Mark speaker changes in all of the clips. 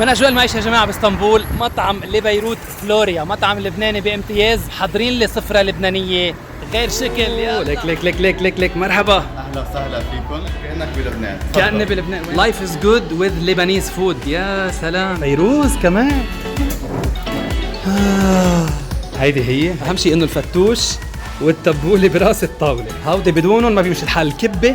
Speaker 1: من اجواء المعيشه يا جماعه باسطنبول، مطعم لبيروت فلوريا، مطعم لبناني بامتياز، حاضرين لي سفره لبنانيه غير شكل. يا لك مرحبا،
Speaker 2: اهلا وسهلا فيكم، كانك بلبنان.
Speaker 1: كأني بلبنان. لايف از جود وذ لبنانيز فود. يا سلام، فيروز كمان. هيدي هي اهم شيء، انه الفتوش والتبوله براس الطاوله، هودي بدونهم ما بيمشي الحال. الكبه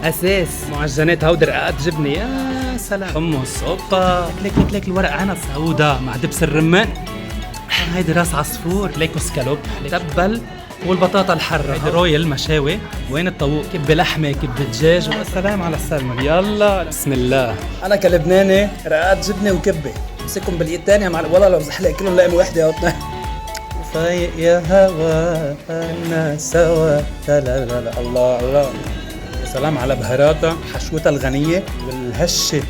Speaker 1: اساس، معجنات هودي رقات جبنه. يا سلام، حمص، اوبا، ليك الورق عنب سودا مع دبس الرمان. هيدي راس عصفور، ليكو سكالوب تبل، والبطاطا الحرة. هيدي رويال مشاوي. وين الطاووق؟ كبة لحمة، كبة دجاج، والسلام على السلمون. يلا بسم الله.
Speaker 3: انا كلبناني رقات جبنه وكبه، امسكهم باليد الثانيه مع والله لو زحلق كلهم لقمه وحده يا وطني. فايق يا هوا انا سوا، لا لا لا لا، الله الله. يا سلام على بهاراتها، حشوتها الغنيه والهشه،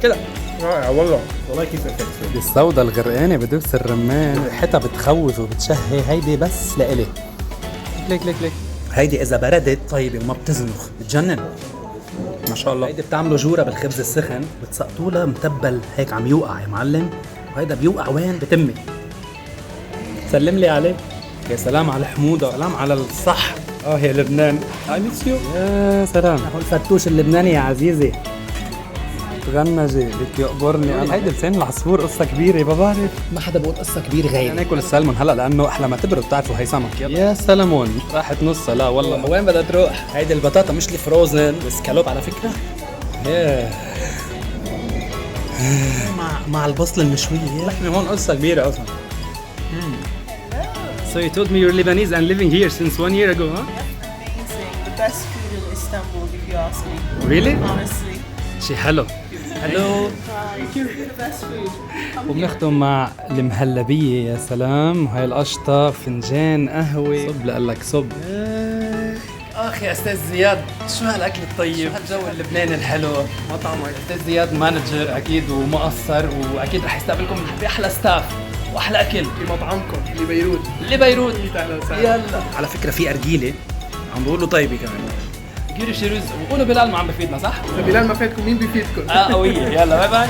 Speaker 3: كده رائع والله. والله كيف فكرت
Speaker 1: السودا الغرقانة بدبس الرمان، ريحتها بتخوف وبتشهي. هيدي بس لإلي. ليك
Speaker 3: هيدي اذا بردت طيبه وما بتزنخ بتجنن ما شاء الله. هيدي بتعملوا جوره بالخبز السخن، بتسقطوا لها متبل هيك عم يوقع يا معلم. وهيدا بيوقع وين؟ بتمي. سلم لي عليه. يا سلام على الحموضه، سلام على الصح. يا لبنان، اي ميس يو.
Speaker 1: يا سلام.
Speaker 3: هو الفتوش اللبناني يا عزيزي.
Speaker 1: تغنجي لك يقبرني. هيدي لسان العصفور قصة كبيرة، ما بعرف.
Speaker 3: ما حدا بقول قصه كبيره غيري.
Speaker 1: ناكل السلمون هلا لانه احلى ما تبرد، بتعرفوا هي سمك. يا سلمون راحت نصها. لا والله،
Speaker 3: وين بدها تروح؟ هيدي البطاطا مش الفروزن والسكالوب على فكره. مع البصل المشويه.
Speaker 1: اللحمة هون قصة كبيرة اصلا. So you told me you're Lebanese and living here since 1 year ago, huh?
Speaker 4: Amazing. The best food in Istanbul, if you ask me.
Speaker 1: Really?
Speaker 4: Honestly.
Speaker 1: شي حلو. هلو.
Speaker 4: The best food.
Speaker 1: وبنختم مع المهلبية. يا سلام، وهي القشطة، فنجان قهوة. صب لقلك صب. اخ يا استاذ زياد، شو هالاكل الطيب، شو هالجو اللبناني الحلو. مطعم استاذ زياد مانجر اكيد ومقصر، واكيد رح يستقبلكم باحلى ستاف واحلى اكل
Speaker 5: في مطعمكم لبيروت.
Speaker 1: اهلا وسهلا. يلا.
Speaker 3: على فكره في ارجيله عم بيقولوا طيبه كمان.
Speaker 1: كيري شي رز، وقولوا بلال ما عم بفيدنا، صح؟
Speaker 5: اذا بلال ما فاتكم مين بيفيدكم؟
Speaker 1: قوية. يلا باي باي.